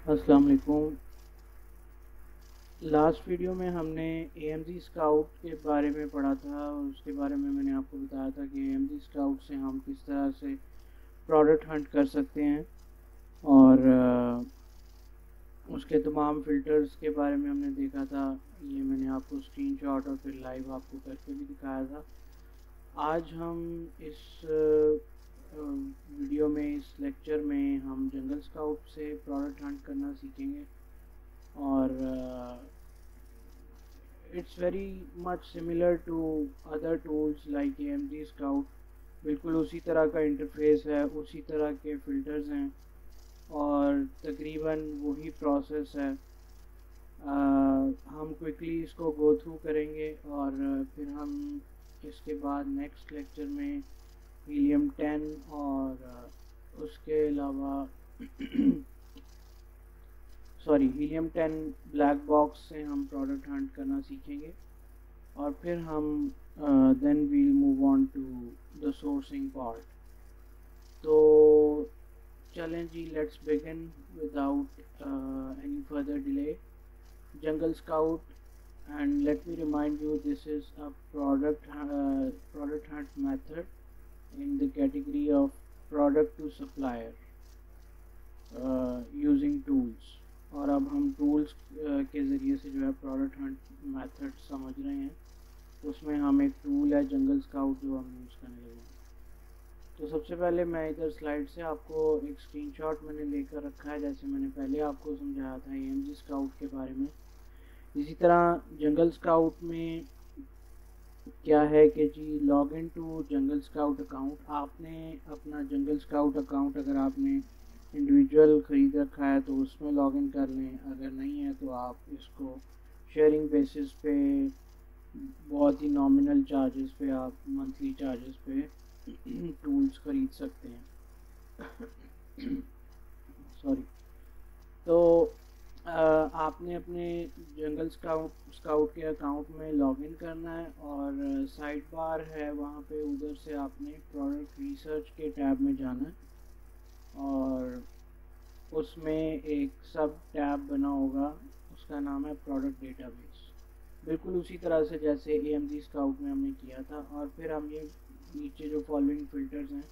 अस्सलाम वालेकुम। Last video में हमने AMD स्काउट के बारे में पढ़ा था और उसके बारे में मैंने आपको बताया था कि AMD स्काउट से हम किस तरह से प्रोडक्ट हंट कर सकते हैं और उसके तमाम फ़िल्टर्स के बारे में हमने देखा था। ये मैंने आपको स्क्रीनशॉट और फिर लाइव आपको करके भी दिखाया था। आज हम इस वीडियो में, इस लेक्चर में हम जंगल स्काउट से प्रोडक्ट हंट करना सीखेंगे और it's very much similar to other tools like AMD Scout। बिल्कुल उसी तरह का इंटरफेस है, उसी तरह के फ़िल्टर्स हैं और तकरीबन वही प्रोसेस है। हम क्विकली इसको गो थ्रू करेंगे और फिर हम इसके बाद नेक्स्ट लेक्चर में हीलियम 10 और उसके अलावा हीलियम 10 ब्लैक बॉक्स से हम प्रोडक्ट हंट करना सीखेंगे और फिर हम then we'll move on to the sourcing part. तो चलें जी, let's begin without any further delay. Jungle scout, and let me remind you, this is a product hunt method in the category of product to supplier using tools। और अब हम tools के ज़रिए से जो है प्रोडक्ट हंट मेथड समझ रहे हैं। उसमें हम एक टूल है जंगल स्काउट जो हम यूज़ करने लगे हैं। तो सबसे पहले मैं इधर स्लाइड से आपको एक स्क्रीनशॉट मैंने लेकर रखा है, जैसे मैंने पहले आपको समझाया था AMD स्काउट के बारे में। इसी तरह जंगल स्काउट में क्या है कि जी, log in to Jungle Scout account. आपने अपना जंगल स्काउट अकाउंट अगर आपने इंडिविजुअल ख़रीद रखा है तो उसमें लॉगिन कर लें, अगर नहीं है तो आप इसको शेयरिंग बेसिस पे बहुत ही नॉमिनल चार्जेस पे, आप मंथली चार्जेस पे टूल्स ख़रीद सकते हैं। सॉरी। तो आपने अपने जंगल स्काउट के अकाउंट में लॉगिन करना है और साइड बार है वहाँ पे, उधर से आपने प्रोडक्ट रिसर्च के टैब में जाना है और उसमें एक सब टैब बना होगा, उसका नाम है प्रोडक्ट डेटाबेस। बिल्कुल उसी तरह से जैसे AMD स्काउट में हमने किया था। और फिर हम ये नीचे जो फॉलोइंग फ़िल्टर्स हैं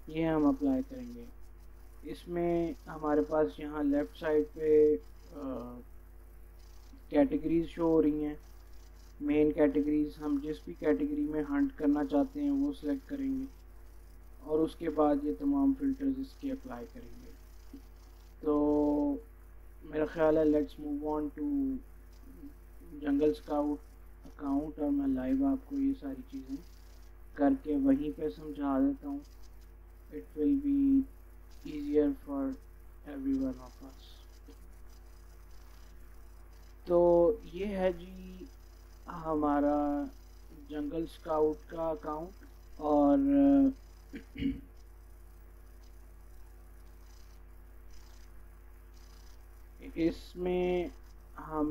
ये हम अप्लाई करेंगे। इसमें हमारे पास यहाँ लेफ़्ट साइड पे कैटेगरीज शो हो रही हैं। मेन कैटेगरीज, हम जिस भी कैटेगरी में हंट करना चाहते हैं वो सिलेक्ट करेंगे और उसके बाद ये तमाम फ़िल्टर्स इसके अप्लाई करेंगे। तो मेरा ख्याल है let's move on to Jungle Scout account और मैं लाइव आपको ये सारी चीज़ें करके वहीं पे समझा देता हूँ। It will be easier for every one of us. तो ये है जी हमारा जंगल स्काउट का अकाउंट और इसमें हम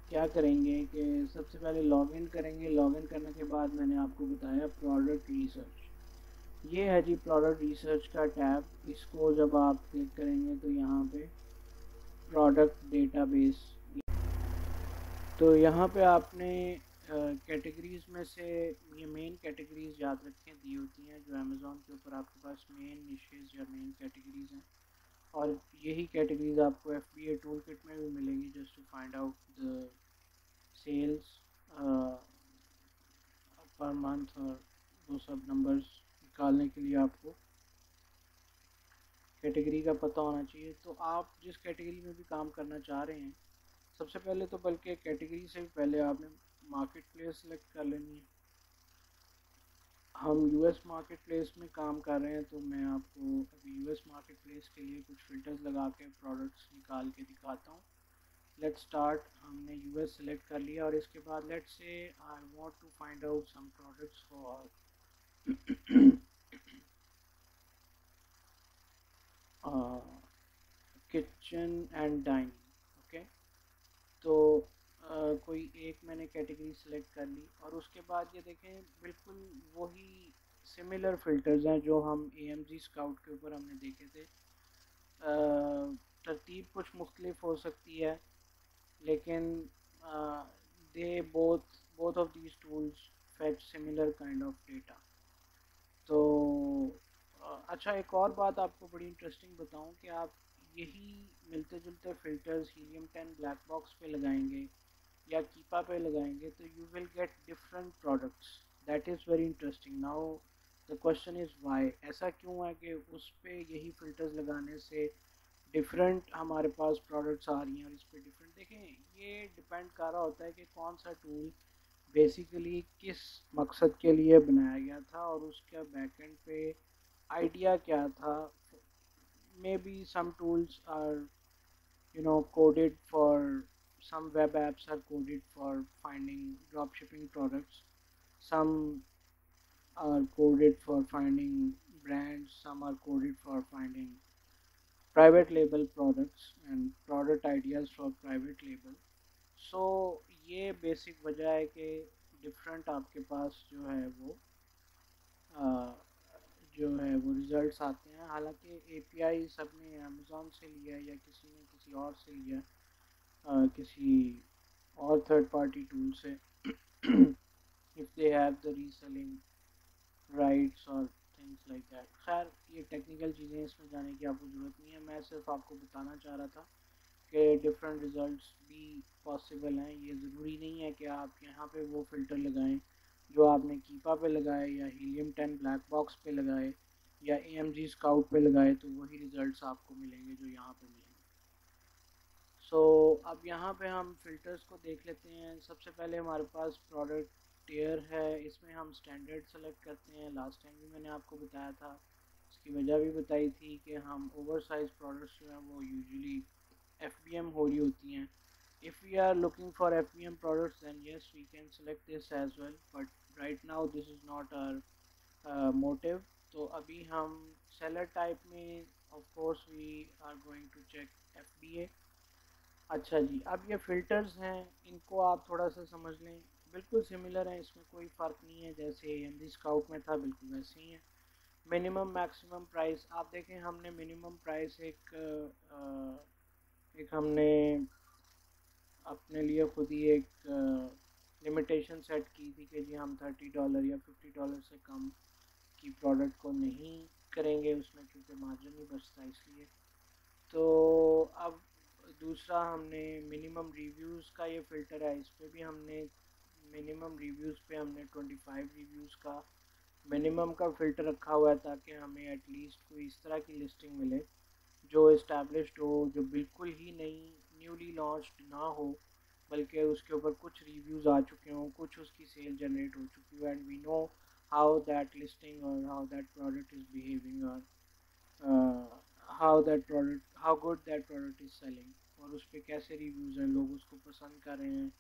क्या करेंगे कि सबसे पहले लॉगिन करेंगे। लॉगिन करने के बाद मैंने आपको बताया प्रोडक्ट रिसर्च। ये है जी प्रोडक्ट रिसर्च का टैब। इसको जब आप क्लिक करेंगे तो यहाँ पे प्रोडक्ट डेटाबेस, तो यहाँ पे आपने कैटेगरीज़ में से ये मेन कैटेगरीज़ याद रखें दी होती हैं जो अमेज़ॉन के ऊपर आपके पास मेन निशेज़ या मेन कैटेगरीज़ हैं और यही कैटेगरीज़ आपको FBA टूल किट में भी मिलेंगी just to find out the sales per month और वो सब नंबर्स निकालने के लिए आपको कैटेगरी का पता होना चाहिए। तो आप जिस कैटेगरी में भी काम करना चाह रहे हैं, सबसे पहले तो बल्कि कैटेगरी से भी पहले आपने मार्केट प्लेस सेलेक्ट कर लेनी है। हम US मार्केट प्लेस में काम कर रहे हैं तो मैं आपको अभी US मार्केट प्लेस के लिए कुछ फ़िल्टर्स लगा के प्रोडक्ट्स निकाल के दिखाता हूँ। Let's start. हमने US सेलेक्ट कर लिया और इसके बाद let's say I want to find out some products for kitchen and dining. Okay, तो कोई एक मैंने कैटेगरी सेलेक्ट कर ली और उसके बाद ये देखें बिल्कुल वही सिमिलर फ़िल्टर्स हैं जो हम AMG स्काउट के ऊपर हमने देखे थे। तरतीब कुछ मुख्तलिफ हो सकती है, लेकिन they both of these tools fetch similar kind of data. तो अच्छा, एक और बात आपको बड़ी इंटरेस्टिंग बताऊं कि आप यही मिलते जुलते फ़िल्टर्स हीलियम 10 ब्लैक बॉक्स पे लगाएंगे या कीपा पे लगाएंगे तो you will get different products. That is very interesting. Now the question is why, ऐसा क्यों है कि उस पे यही फ़िल्टर्स लगाने से डिफरेंट हमारे पास प्रोडक्ट्स आ रही हैं और इस पर डिफरेंट। देखें, ये डिपेंड कर रहा होता है कि कौन सा टूल बेसिकली किस मकसद के लिए बनाया गया था और उसका बैकएंड पे आइडिया क्या था। Maybe some tools are coded for, some web apps are coded for finding drop shipping products, some are coded for finding brands, some are coded for finding private label products and product ideas for private label. So ये basic वजह है कि different आपके पास जो है वो results आते हैं। हालांकि एपीआई सब ने अमेज़ॉन से लिया या किसी ने किसी और से लिया, किसी और थर्ड पार्टी टूल से if they have the reselling rights or things like that। खैर, ये टेक्निकल चीज़ें, इसमें जाने की आपको ज़रूरत नहीं है। मैं सिर्फ आपको बताना चाह रहा था कि डिफरेंट रिजल्ट्स भी पॉसिबल हैं। ये ज़रूरी नहीं है कि आप यहाँ पे वो फ़िल्टर लगाएं जो आपने कीपा पे लगाए या हीलियम 10 ब्लैक बॉक्स पे लगाए या AMG स्काउट पे लगाए तो वही रिजल्ट्स आपको मिलेंगे जो यहाँ पे मिलेंगे। सो अब यहाँ पे हम फ़िल्टर्स को देख लेते हैं। सबसे पहले हमारे पास प्रोडक्ट टियर है, इसमें हम स्टैंडर्ड सेलेक्ट करते हैं। लास्ट टाइम भी मैंने आपको बताया था, इसकी वजह भी बताई थी कि हम ओवर साइज प्रोडक्ट्स जो हैं वो यूजुअली FBM हो रही होती हैं। If we are looking for FBM products then yes we can select this as well, but right now this is not our motive. तो अभी हम सेलर टाइप में of course we are going to check FBA। अच्छा जी, अब ये filters हैं, इनको आप थोड़ा सा समझ लें। बिल्कुल सिमिलर हैं, इसमें कोई फ़र्क नहीं है, जैसे AMG स्काउट में था बिल्कुल वैसे ही है। मिनिमम मैक्सिमम प्राइस आप देखें, हमने मिनिमम प्राइस एक हमने अपने लिए खुद ही एक लिमिटेशन सेट की थी कि जी हम $30 या $50 से कम की प्रोडक्ट को नहीं करेंगे उसमें, क्योंकि मार्जिन नहीं बचता इसलिए। तो अब दूसरा हमने मिनिमम रिव्यूज़ का ये फ़िल्टर है, इस पर भी हमने मिनिमम रिव्यूज़ पे हमने 25 रिव्यूज़ का मिनिमम का फ़िल्टर रखा हुआ है ताकि हमें एटलीस्ट कोई इस तरह की लिस्टिंग मिले जो इस्टेब्लिश्ड हो, जो बिल्कुल ही नई न्यूली लॉन्च्ड ना हो, बल्कि उसके ऊपर कुछ रिव्यूज़ आ चुके हों, कुछ उसकी सेल जनरेट हो चुकी हो, and we know how that listing और how that product is behaving और how good that product is selling और उस पर कैसे रिव्यूज़ हैं, लोग उसको पसंद कर रहे हैं,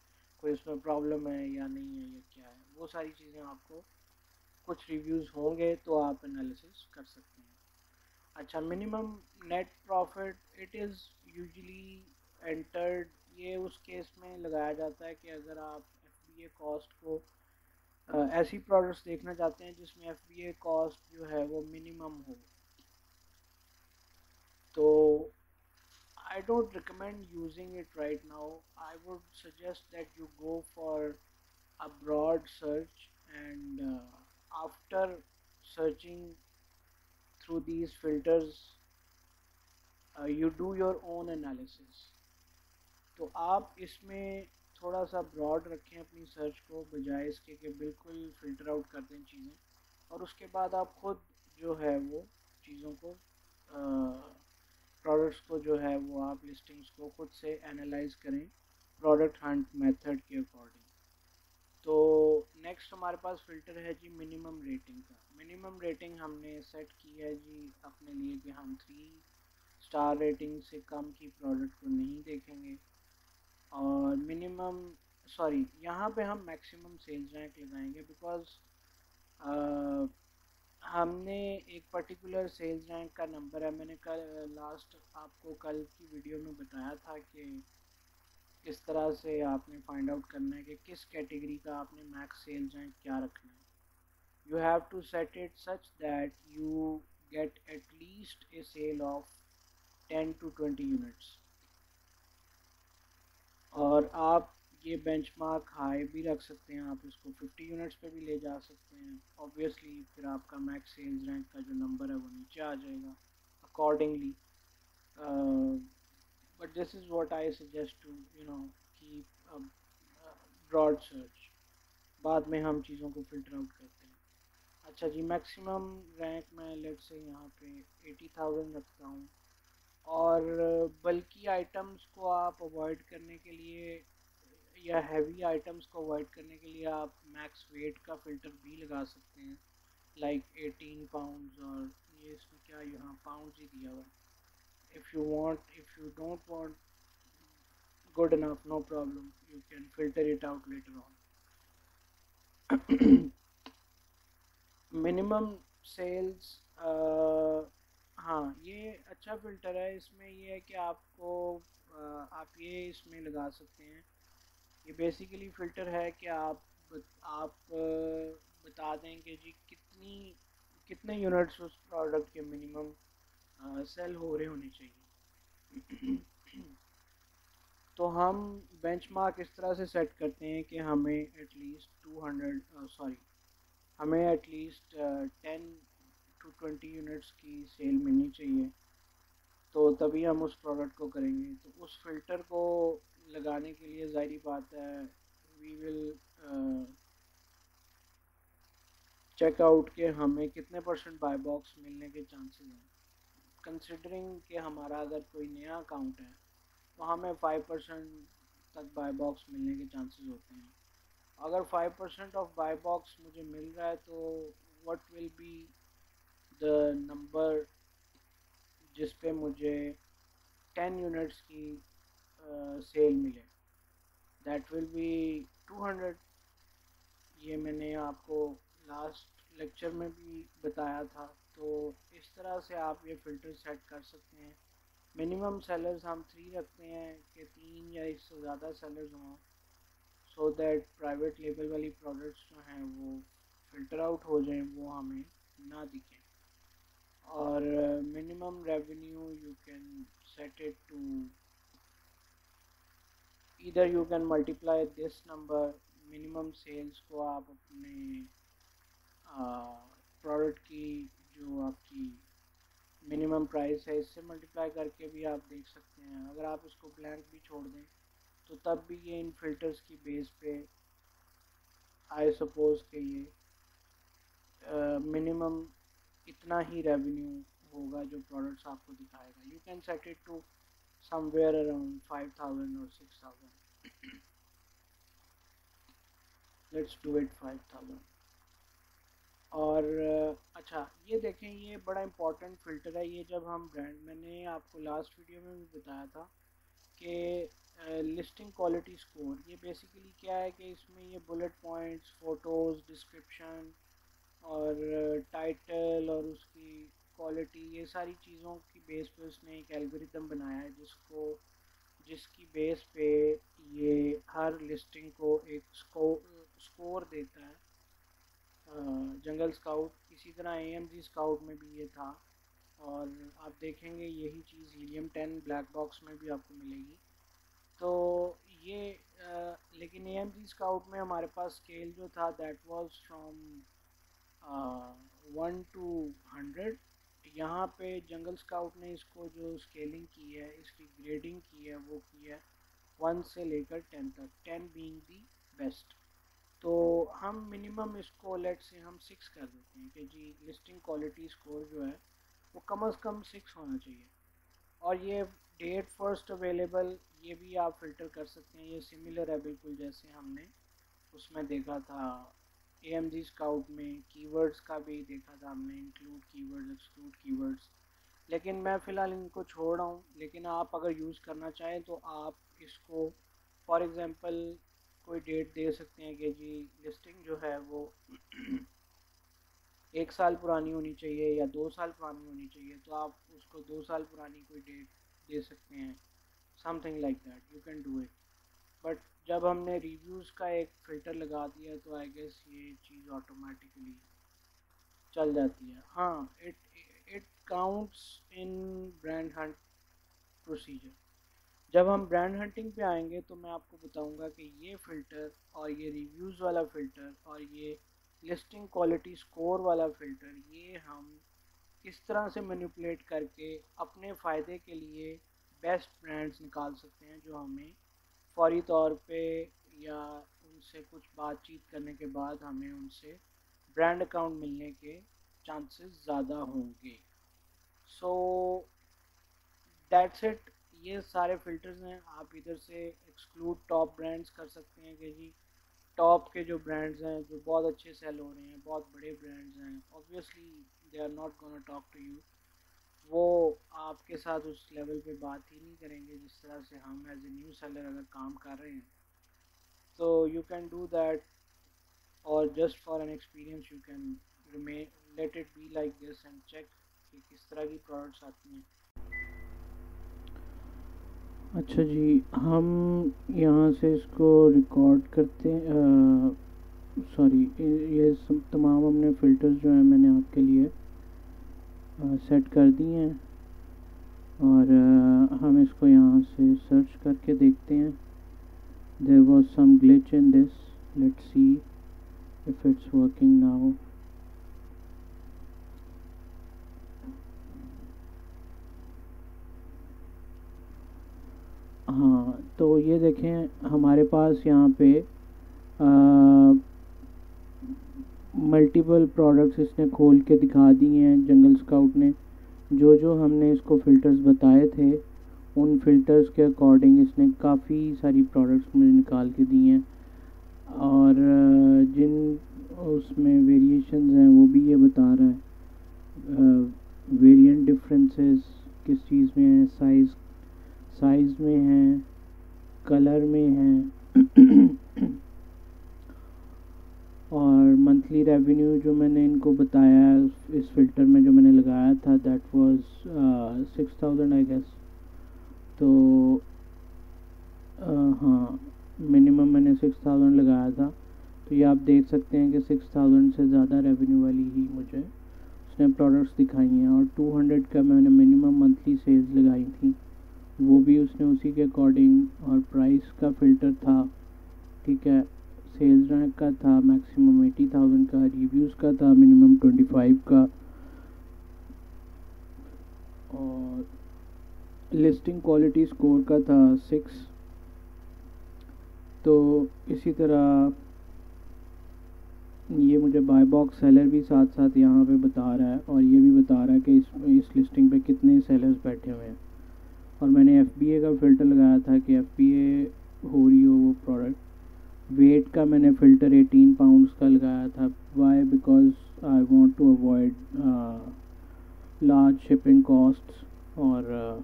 कोई उसमें प्रॉब्लम है या नहीं है या क्या है, वो सारी चीज़ें आपको कुछ रिव्यूज़ होंगे तो आप एनालिसिस कर सकते हैं। अच्छा, minimum net profit it is usually entered, ये उस केस में लगाया जाता है कि अगर आप FBA कॉस्ट को ऐसी प्रोडक्ट्स देखना चाहते हैं जिसमें FBA कॉस्ट जो है वो मिनिमम हो। तो I don't recommend using it right now. I would suggest that you go for a broad search and after searching through these filters, you do your own analysis. तो आप इसमें थोड़ा सा ब्रॉड रखें अपनी सर्च को, बजाय इसके कि बिल्कुल फ़िल्टर आउट कर दें चीज़ें, और उसके बाद आप खुद जो है वो चीज़ों को प्रोडक्ट्स को जो है वो आप लिस्टिंग्स को खुद से एनालाइज करें प्रोडक्ट हंट मेथड के अकॉर्डिंग। तो नेक्स्ट हमारे पास फ़िल्टर है जी मिनिमम रेटिंग का। मिनिमम रेटिंग हमने सेट की है जी अपने लिए कि हम 3 स्टार रेटिंग से कम की प्रोडक्ट को नहीं देखेंगे, और मिनिमम सॉरी यहाँ पे हम मैक्सिमम सेल्स रैंक लगाएंगे, बिकॉज हमने एक पर्टिकुलर सेल्स रैंक का नंबर है। मैंने कल लास्ट आपको कल की वीडियो में बताया था कि किस तरह से आपने फाइंड आउट करना है कि किस कैटेगरी का आपने मैक्स सेल्स रैंक क्या रखना है। You have to set it such that you get at least a sale of 10 to 20 units. और आप ये बेंचमार्क हाई भी रख सकते हैं, आप इसको 50 यूनिट्स पे भी ले जा सकते हैं। ऑब्वियसली फिर आपका मैक्स सेल्स रैंक का जो नंबर है वो नीचे आ जाएगा accordingly. But this is what I suggest to keep broad search. बाद में हम चीज़ों को फिल्टर आउट करते हैं। अच्छा जी, मैक्सिमम रैंक मैं लेट से यहाँ पे 80,000 रखता हूँ। और बल्कि आइटम्स को आप अवॉइड करने के लिए या हैवी आइटम्स को अवॉइड करने के लिए आप मैक्स वेट का फ़िल्टर भी लगा सकते हैं, लाइक 18 पाउंड्स। और ये इसमें क्या यहाँ पाउंड्स ही दिया हुआ है। If you don't want good enough, no problem, you can filter it out later on. Minimum sales, हाँ ये अच्छा फ़िल्टर है। इसमें ये है कि आपको आप ये इसमें लगा सकते हैं। ये बेसिकली फ़िल्टर है कि आप बता दें कि जी कितने यूनिट्स उस प्रोडक्ट के मिनिमम सेल हो रहे होने चाहिए। तो हम बेंचमार्क इस तरह से सेट करते हैं कि हमें एटलीस्ट 10 to 20 यूनिट्स की सेल मिलनी चाहिए, तो तभी हम उस प्रोडक्ट को करेंगे। तो उस फिल्टर को लगाने के लिए ज़ाहिर बात है वी विल चेक आउट कि हमें कितने परसेंट बाय बॉक्स मिलने के चांसेस हैं। कंसिडरिंग कि हमारा अगर कोई नया अकाउंट है तो हमें 5% तक बाय बॉक्स मिलने के चांसेस होते हैं। अगर 5% ऑफ बाय बॉक्स मुझे मिल रहा है तो what will be the number जिस पे मुझे 10 यूनिट्स की सेल मिले, दैट विल बी 200। ये मैंने आपको लास्ट लेक्चर में भी बताया था। तो इस तरह से आप ये फ़िल्टर सेट कर सकते हैं। मिनिमम सेलर्स हम 3 रखते हैं कि 3 या इससे ज़्यादा सेलर्स हों, सो दैट प्राइवेट लेबल वाली प्रोडक्ट्स जो हैं वो फ़िल्टर आउट हो जाएं, वो हमें ना दिखें। और minimum revenue you can set it to, इधर you can multiply this number. Minimum sales को आप अपने प्रोडक्ट की जो आपकी मिनिमम प्राइस है इससे मल्टीप्लाई करके भी आप देख सकते हैं। अगर आप इसको ब्लैंक भी छोड़ दें तो तब भी ये इन फिल्टर्स की बेस पे आई सपोज कि ये मिनिमम इतना ही रेवेन्यू होगा जो प्रोडक्ट्स आपको दिखाएगा। You can set it to somewhere around 5,000 और 6,000। Let's do it 5,000। और अच्छा ये देखें, ये बड़ा इम्पोर्टेंट फ़िल्टर है। ये जब हम ब्रांड, मैंने आपको लास्ट वीडियो में भी बताया था कि लिस्टिंग क्वालिटी स्कोर, ये बेसिकली क्या है कि इसमें ये बुलेट पॉइंट्स, फ़ोटोज़, डिस्क्रिप्शन और टाइटल और उसकी क्वालिटी, ये सारी चीज़ों की बेस पे उसने एक एल्गोरिदम बनाया है जिसकी बेस पे ये हर लिस्टिंग को एक स्कोर देता है। जंगल स्काउट, इसी तरह AMG स्काउट में भी ये था। और आप देखेंगे यही चीज़ हीलियम 10 ब्लैक बॉक्स में भी आपको मिलेगी। तो ये लेकिन AMG स्काउट में हमारे पास स्केल जो था दैट वाज फ्रॉम 1 to 100। यहाँ पे जंगल स्काउट ने इसको जो स्केलिंग की है, इसकी ग्रेडिंग की है, वो की है 1 से लेकर 10 तक, 10 बीइंग दी बेस्ट। तो हम मिनिमम इसको लेट से हम 6 कर देते हैं कि जी लिस्टिंग क्वालिटी स्कोर जो है वो कम से कम 6 होना चाहिए। और ये डेट फर्स्ट अवेलेबल, ये भी आप फ़िल्टर कर सकते हैं। ये सिमिलर है बिल्कुल जैसे हमने उसमें देखा था AMG स्काउट में। कीवर्ड्स का भी देखा था हमने, इंक्लूड कीवर्ड्स, एक्सक्लूड कीवर्ड्स। लेकिन मैं फ़िलहाल इनको छोड़ रहा हूँ। लेकिन आप अगर यूज़ करना चाहें तो आप इसको फॉर एग्ज़ाम्पल कोई डेट दे सकते हैं कि जी लिस्टिंग जो है वो 1 साल पुरानी होनी चाहिए या 2 साल पुरानी होनी चाहिए, तो आप उसको 2 साल पुरानी कोई डेट दे सकते हैं। Something like that you can do it. But जब हमने रिव्यूज़ का एक फ़िल्टर लगा दिया तो आई गेस ये चीज़ ऑटोमेटिकली चल जाती है। हाँ, it it counts in brand Hunt procedure. जब हम ब्रांड हंटिंग पे आएंगे तो मैं आपको बताऊंगा कि ये फ़िल्टर और ये रिव्यूज़ वाला फ़िल्टर और ये लिस्टिंग क्वालिटी स्कोर वाला फ़िल्टर, ये हम किस तरह से मैनिपुलेट करके अपने फ़ायदे के लिए बेस्ट ब्रांड्स निकाल सकते हैं, जो हमें फौरी तौर पे या उनसे कुछ बातचीत करने के बाद हमें उनसे ब्रांड अकाउंट मिलने के चांसेस ज़्यादा होंगे। So that's it. ये सारे फिल्टर्स हैं। आप इधर से एक्सक्लूड टॉप ब्रांड्स कर सकते हैं कि जी टॉप के जो ब्रांड्स हैं जो बहुत अच्छे सेल हो रहे हैं, बहुत बड़े ब्रांड्स हैं, obviously they are not gonna talk to you. वो आपके साथ उस लेवल पे बात ही नहीं करेंगे जिस तरह से हम एज ए न्यू सेलर अगर काम कर रहे हैं। तो यू कैन डू दैट, और just for an experience you can remain let it be like this and check कि किस तरह की प्रोडक्ट्स आती हैं। अच्छा जी, हम यहाँ से इसको रिकॉर्ड करते हैं। सॉरी, ये सब तमाम हमने फ़िल्टर्स जो हैं मैंने आपके लिए सेट कर दिए हैं, और हम इसको यहाँ से सर्च करके देखते हैं। There was some glitch in this, let's see if it's working now. हाँ, तो ये देखें हमारे पास यहाँ पे मल्टीपल प्रोडक्ट्स इसने खोल के दिखा दिए हैं जंगल स्काउट ने। जो जो हमने इसको फ़िल्टर्स बताए थे उन फ़िल्टर्स के अकॉर्डिंग इसने काफ़ी सारी प्रोडक्ट्स मुझे निकाल के दी हैं, और जिन उसमें वेरिएशंस हैं वो भी ये बता रहा है। वेरिएंट डिफरेंसेस किस चीज़ में है, साइज़ में है, कलर में है और मंथली रेवेन्यू जो मैंने इनको बताया इस फ़िल्टर में जो मैंने लगाया था दैट वाज 6000 आई गेस। तो हाँ, मिनिमम मैंने 6000 लगाया था। तो ये आप देख सकते हैं कि 6000 से ज़्यादा रेवेन्यू वाली ही मुझे उसने प्रोडक्ट्स दिखाई हैं, और 200 का मैंने मिनिमम मंथली सेल्स लगाई थी, वो भी उसने उसी के अकॉर्डिंग। और प्राइस का फ़िल्टर था, ठीक है, सेल्स रैंक का था मैक्सिमम 80,000 का, रिव्यूज़ का था मिनिमम 25 का, और लिस्टिंग क्वालिटी स्कोर का था 6। तो इसी तरह ये मुझे बाय बॉक्स सेलर भी साथ साथ यहाँ पे बता रहा है, और ये भी बता रहा है कि इस लिस्टिंग पे कितने सेलर्स बैठे हुए हैं। और मैंने FBA का फ़िल्टर लगाया था कि FBA हो रही हो वो प्रोडक्ट। वेट का मैंने फ़िल्टर 18 पाउंड्स का लगाया था। Why? Because I want to avoid large shipping costs, और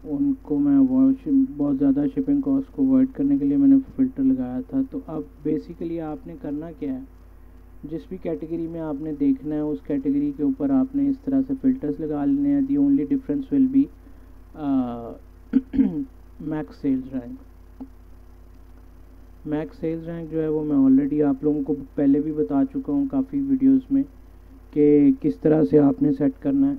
उनको मैं बहुत ज़्यादा शिपिंग कॉस्ट को अवॉइड करने के लिए मैंने फ़िल्टर लगाया था। तो अब बेसिकली आपने करना क्या है, जिस भी कैटेगरी में आपने देखना है उस कैटेगरी के ऊपर आपने इस तरह से फ़िल्टर्स लगा लेने हैं। The only difference will be max sales rank. Max sales rank जो है वो मैं ऑलरेडी आप लोगों को पहले भी बता चुका हूँ काफ़ी वीडियोस में कि किस तरह से आपने सेट करना है।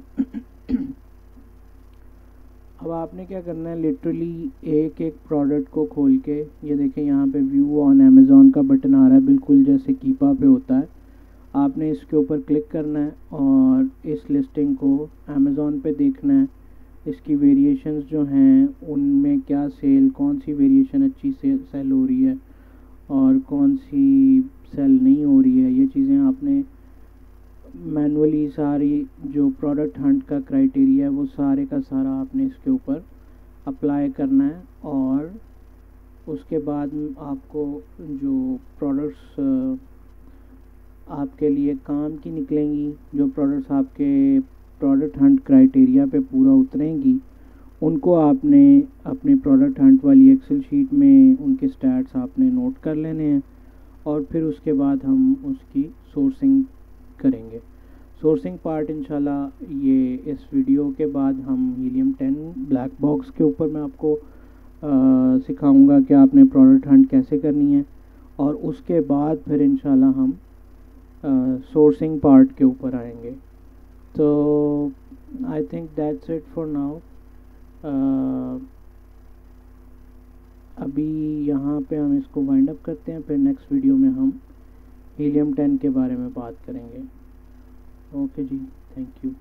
अब आपने क्या करना है, लिटरली एक एक प्रोडक्ट को खोल के, ये देखें यहाँ पे व्यू ऑन अमेज़ॉन का बटन आ रहा है, बिल्कुल जैसे कीपा पे होता है। आपने इसके ऊपर क्लिक करना है और इस लिस्टिंग को अमेज़ॉन पे देखना है, इसकी वेरिएशंस जो हैं उनमें क्या सेल, कौन सी वेरिएशन अच्छी सेल हो रही है और कौन सी सेल नहीं हो रही है। ये चीज़ें आपने मैनुअली सारी जो प्रोडक्ट हंट का क्राइटेरिया है वो सारे का सारा आपने इसके ऊपर अप्लाई करना है, और उसके बाद आपको जो प्रोडक्ट्स आपके लिए काम की निकलेंगी, जो प्रोडक्ट्स आपके प्रोडक्ट हंट क्राइटेरिया पे पूरा उतरेंगी, उनको आपने अपने प्रोडक्ट हंट वाली एक्सेल शीट में उनके स्टैट्स आपने नोट कर लेने हैं, और फिर उसके बाद हम उसकी सोर्सिंग करेंगे। सोर्सिंग पार्ट इंशाल्लाह ये इस वीडियो के बाद हम हीलियम 10 ब्लैक बॉक्स के ऊपर मैं आपको सिखाऊंगा कि आपने प्रोडक्ट हंट कैसे करनी है, और उसके बाद फिर इंशाल्लाह हम सोर्सिंग पार्ट के ऊपर आएंगे। तो I think that's it for now. अभी यहाँ पे हम इसको वाइंड अप करते हैं, फिर नेक्स्ट वीडियो में हम हीलियम 10 के बारे में बात करेंगे। ओके जी, थैंक यू।